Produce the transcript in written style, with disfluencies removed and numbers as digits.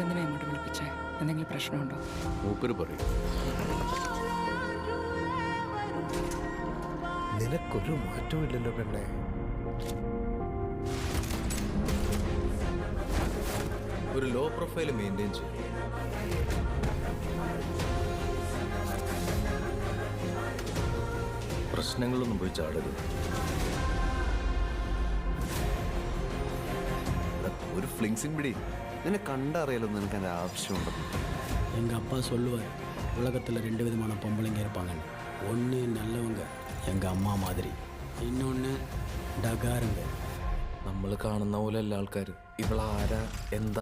ഇപ്പം എന്തിനാ ഇങ്ങോട്ട് വിളിപ്പിച്ചേ? എന്തെങ്കിലും പ്രശ്നമുണ്ടോ? മൂപ്പര് പറയും. നിനക്കൊരു മാറ്റവും ഇല്ലല്ലോ പെണ്ണെ. ഒരു ലോ പ്രൊഫൈൽ മെയിൻറ്റെയിൻ ചെയ്യും. പ്രശ്നങ്ങളൊന്നും പോയി ചാടരുത്. ഒരു ഫ്ലിങ്സിങ് പിടി. നിന്നെ கண்டறியல നിനക്ക് அந்த ஆப்ஷன். எங்கள் அப்பா சொல்லுவார், உலகத்தில் 2 விதமான பொம்பளைங்க இருப்பாங்கன்னு. ஒன்று நல்லவங்க, எங்கள் அம்மா மாதிரி. இன்னொன்று டகாருங்க. നമ്മൾ കാണുന്ന പോലെ അല്ല ആൾക്കാർ. ഇവളാരാ എന്താ